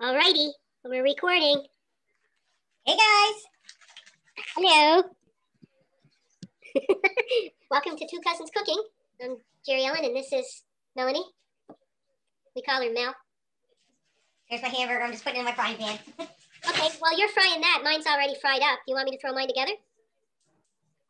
Alrighty, we're recording. Hey guys! Hello. Welcome to Two Cousins Cooking. I'm Jerry Ellen and this is Melanie. We call her Mel. Here's my hamburger. I'm just putting it in my frying pan. Okay, well you're frying that. Mine's already fried up. You want me to throw mine together?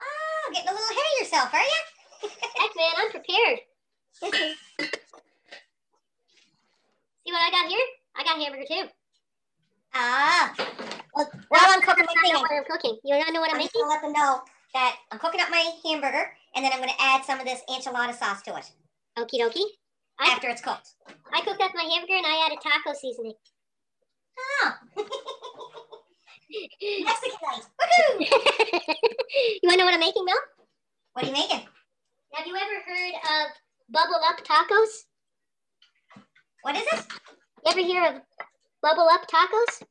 Oh, getting a little ahead of yourself, are you? Heck man, I'm prepared. See what I got here? I got hamburger too. Ah. Well, while I'm cooking my thing, what I'm cooking. You don't know what I'm making? I'm just going to let them know that I'm cooking up my hamburger, and then I'm going to add some of this enchilada sauce to it. Okie dokie. After it's cooked. I cooked up my hamburger and I added taco seasoning. Oh. Mexican night. Woohoo! You want to know what I'm making, Mel? What are you making? Have you ever heard of bubble up tacos? What is it? You ever hear of bubble up tacos?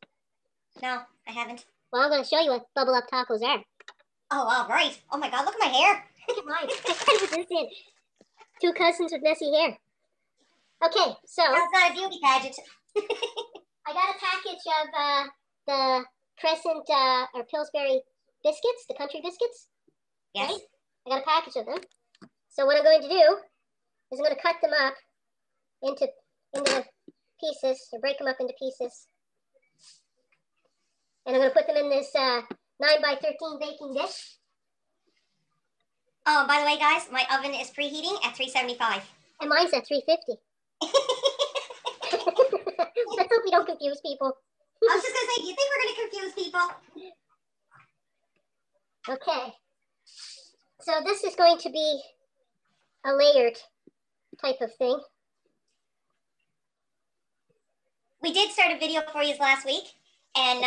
No, I haven't. Well, I'm going to show you what bubble up tacos are. Oh, all right. Oh my God, look at my hair. Look at mine. I put this in. Two cousins with messy hair. Okay, so. That's not a beauty pageant. I got a package of the Crescent or Pillsbury biscuits, the country biscuits. Yes. Right? I got a package of them. So what I'm going to do is I'm going to cut them up into pieces, or break them up into pieces. And I'm going to put them in this 9x13 baking dish. Oh, by the way, guys, my oven is preheating at 375. And mine's at 350. Let's hope we don't confuse people. I was just going to say, do you think we're going to confuse people? Okay. So this is going to be a layered type of thing. We did start a video for you last week, and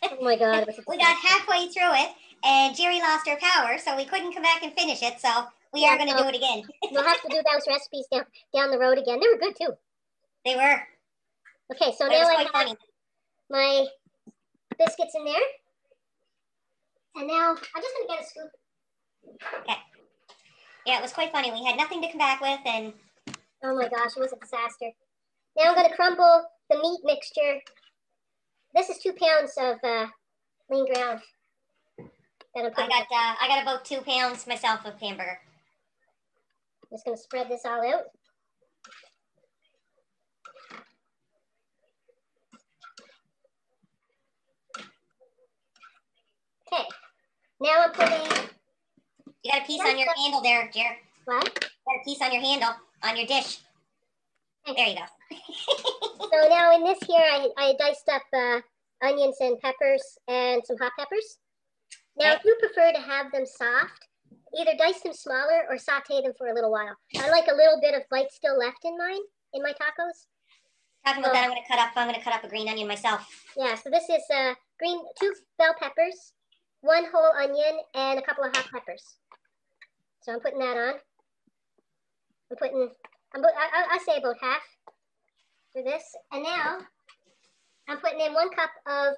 oh my God, we got halfway through it, and Jerry lost her power, so we couldn't come back and finish it, so we are going to do it again. We'll have to do those recipes down the road again. They were good, too. They were. Okay, so but now I have my biscuits in there. And now I'm just going to get a scoop. Okay. Yeah, it was quite funny. We had nothing to come back with, and... Oh my gosh, it was a disaster. Now I'm going to crumble the meat mixture. This is 2 pounds of lean ground. I got about 2 pounds myself of hamburger. I'm just going to spread this all out. Okay, now I'm putting... You got a piece on your handle there, Jer. What? You got a piece on your handle, on your dish. There you go. So now in this here, I diced up onions and peppers and some hot peppers. Now, if you prefer to have them soft, either dice them smaller or saute them for a little while. I like a little bit of bite still left in mine, in my tacos. Talking about that, I'm going to cut up a green onion myself. Yeah, so this is 2 bell peppers, 1 whole onion, and a couple of hot peppers. So I'm putting that on. I say about half for this. And now I'm putting in 1 cup of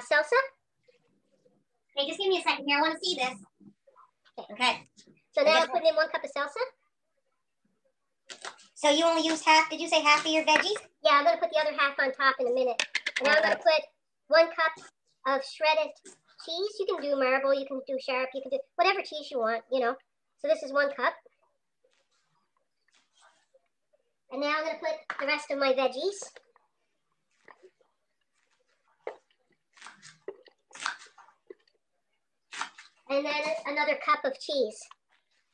salsa. Okay, just give me a second here. I want to see this. Okay. So now I'm putting in 1 cup of salsa. So you only used half, did you say half of your veggies? Yeah, I'm going to put the other half on top in a minute. And now I'm going to put 1 cup of shredded cheese. You can do marble, you can do sharp, you can do whatever cheese you want, you know. So this is 1 cup. And now I'm going to put the rest of my veggies. And then another cup of cheese.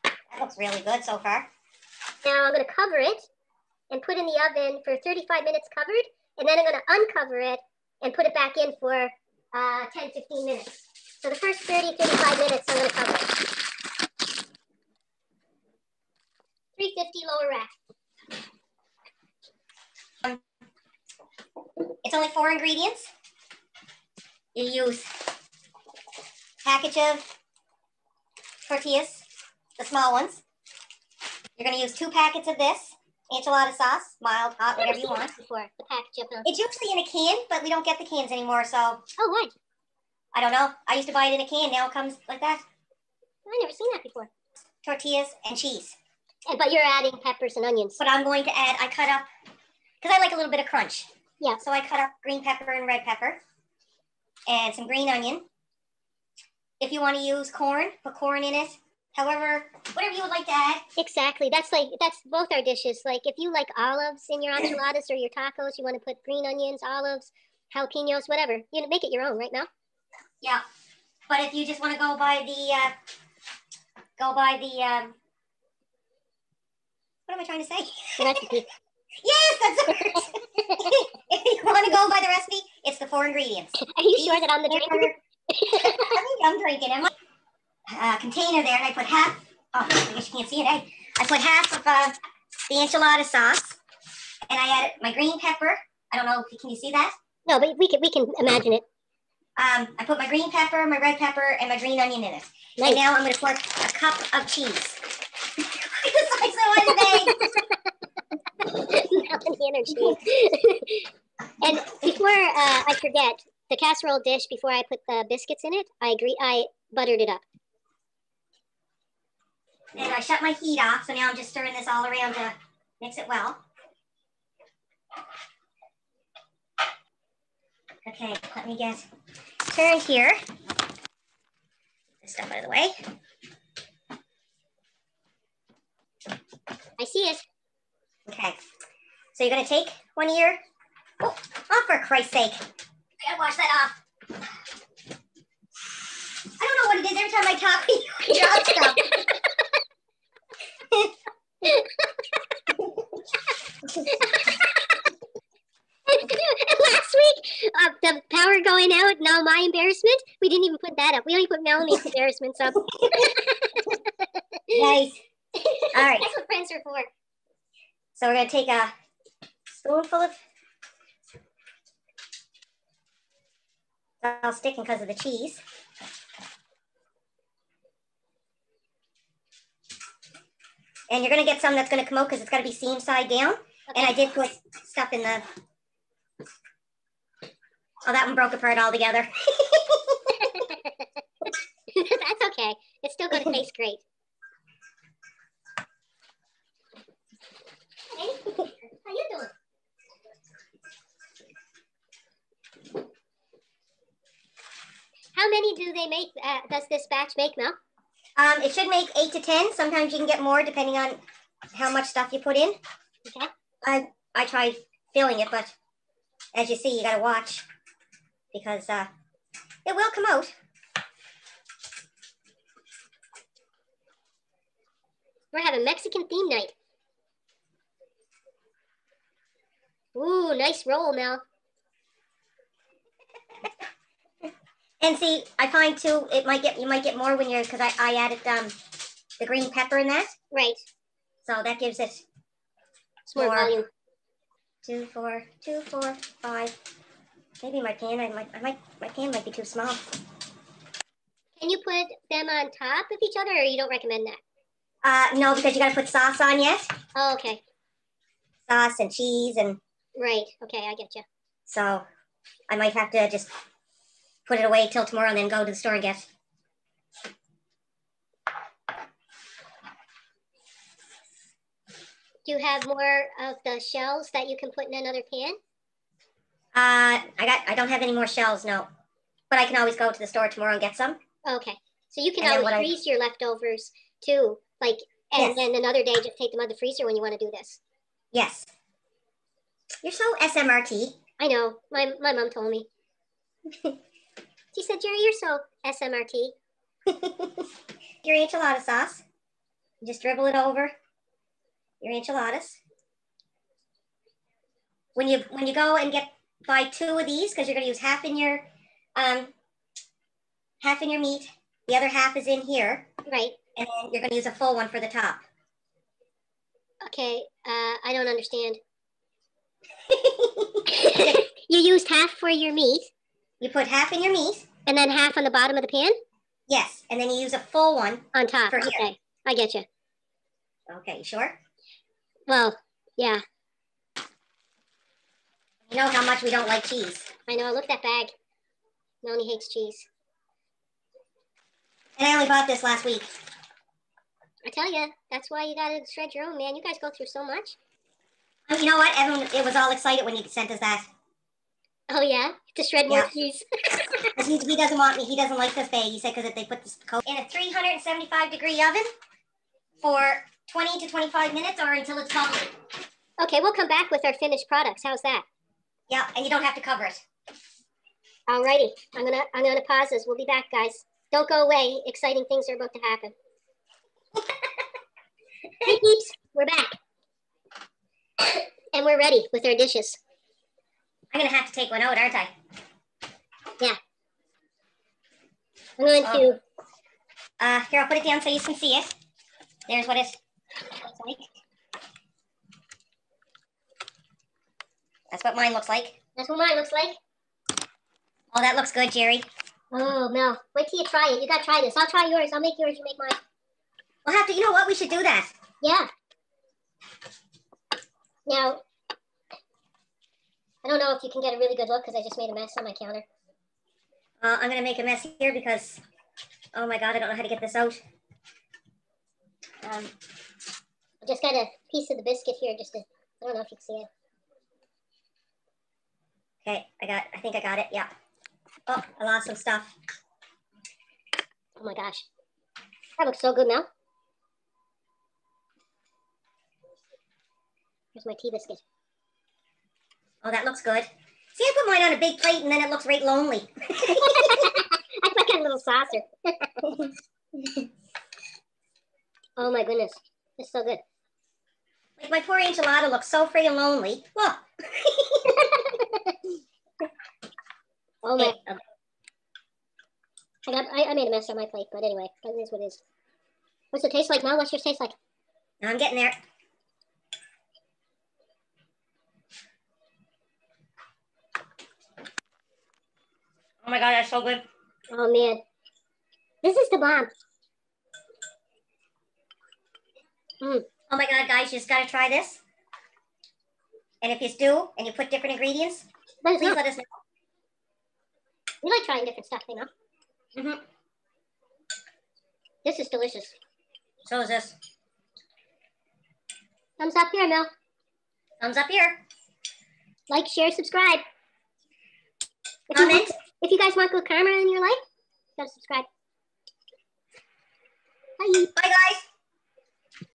That looks really good so far. Now I'm going to cover it and put in the oven for 35 minutes covered. And then I'm going to uncover it and put it back in for 10-15 minutes. So the first 30-35 minutes I'm going to cover it. 350 lower rack. It's only 4 ingredients. You use a package of tortillas, the small ones. You're going to use 2 packets of this enchilada sauce, mild, hot, whatever you want. Before the package of them. It's usually in a can, but we don't get the cans anymore, so. Oh, what? I don't know. I used to buy it in a can. Now it comes like that. I've never seen that before. Tortillas and cheese. But you're adding peppers and onions. But I'm going to add, I cut up, because I like a little bit of crunch. Yeah. So I cut up green pepper and red pepper and some green onion. If you want to use corn, put corn in it. However, whatever you would like to add. Exactly. That's both our dishes. Like if you like olives in your enchiladas or your tacos, you want to put green onions, olives, jalapeños, whatever. You make it your own, right, Mel? Yeah. But if you just want to go by the what am I trying to say? The recipe. Yes, that's the recipe. If you want to go by the recipe, it's the 4 ingredients. Are you sure that I'm the drinker? I think I'm drinking. I'm like, container there, and I put half. Oh, I guess you can't see it, eh? I put half of the enchilada sauce, and I added my green pepper. I don't know if can you see that? No, but we can imagine it. I put my green pepper, my red pepper, and my green onion in it. Nice. And now I'm going to put a cup of cheese. It's like so energy. And before I forget, the casserole dish, before I put the biscuits in it, I buttered it up. And I shut my heat off, so now I'm just stirring this all around to mix it well. Okay, let me get turned here. This stuff out of the way. I see it. Okay, so you're gonna take one of your, oh, for Christ's sake. I gotta wash that off. I don't know what it is, every time I talk, you drop stuff. Last week, the power going out, now my embarrassment, we didn't even put that up. We only put Melanie's embarrassments up. Nice. All right. That's what friends are for. So we're going to take a spoonful of, it's all sticking because of the cheese. And you're going to get some that's going to come out because it's got to be seam side down. Okay. And I did put stuff in the, oh, that one broke apart altogether. That's okay. It's still going to taste great. Hey, how you doing? How many do they make? Does this batch make, Mel? It should make 8 to 10. Sometimes you can get more depending on how much stuff you put in. Okay. I tried filling it, but as you see, you got to watch because it will come out. We're having Mexican theme night. Ooh, nice roll, Mel. And see, I find too, you might get more when you're, because I added the green pepper in that. Right. So that gives it more volume. 2, 4, 2, 4, 5. Maybe my pan, my pan might be too small. Can you put them on top of each other, or you don't recommend that? No, because you got to put sauce on yet. Oh, okay. Sauce and cheese and. Right. Okay, I get you. So I might have to just put it away till tomorrow and then go to the store and get. Do you have more of the shells that you can put in another pan? I don't have any more shells, no. But I can always go to the store tomorrow and get some. Okay. So you can always freeze your leftovers too, like, and then another day just take them out of the freezer when you want to do this. Yes. You're so SMRT. I know. My mom told me. She said, Jerry, you're so SMRT. Your enchilada sauce. Just dribble it over your enchiladas. When you go and buy 2 of these, because you're going to use half in your meat, the other half is in here. Right. And then you're going to use a full one for the top. Okay. I don't understand. You used half for your meat. You put half in your meat. And then half on the bottom of the pan? Yes. And then you use a full one. On top. For here. Okay. I get you. Okay. You sure? Well, yeah. You know how much we don't like cheese. I know. Look at that bag. Melanie hates cheese. And I only bought this last week. I tell you, that's why you got to shred your own, man. You guys go through so much. You know what? Everyone, it was all excited when you sent us that. Oh yeah, to shred more cheese. He doesn't want me. He doesn't like this bag. He said because if they put this coat in a 375-degree oven for 20 to 25 minutes or until it's bubbly. Okay, we'll come back with our finished products. How's that? Yeah, and you don't have to cover it. Alrighty, I'm gonna pause this. We'll be back, guys. Don't go away. Exciting things are about to happen. Hey peeps, we're back. And we're ready with our dishes. I'm gonna have to take one out, aren't I? Yeah. I'm going to... Here, I'll put it down so you can see it. There's what it looks like. That's what mine looks like. That's what mine looks like. Oh, that looks good, Jerry. Oh, no. Wait till you try it. You gotta try this. I'll try yours. I'll make yours. You make mine. We'll have to... You know what? We should do that. Yeah. Now, I don't know if you can get a really good look because I just made a mess on my counter. I'm going to make a mess here because, oh my God, I don't know how to get this out. I just got a piece of the biscuit here just to, I don't know if you can see it. Okay, I think I got it, yeah. Oh, I lost some stuff. Oh my gosh. That looks so good now. Here's my tea biscuit. Oh, that looks good. See, I put mine on a big plate and then it looks right lonely. I put a little saucer. Oh my goodness. It's so good. Like my poor enchilada looks so friggin' lonely. Look. Oh my. I made a mess on my plate, but anyway, that is what it is. What's it taste like now? What's yours taste like? I'm getting there. Oh my God, that's so good. Oh man. This is the bomb. Oh my God, guys, you just gotta try this. And if you do, and you put different ingredients, please let us know. We like trying different stuff, you know? Mm-hmm. This is delicious. So is this. Thumbs up here, Mel. Thumbs up here. Like, share, subscribe. Comment. If you guys want good karma in your life, you gotta subscribe. Bye. Bye, guys.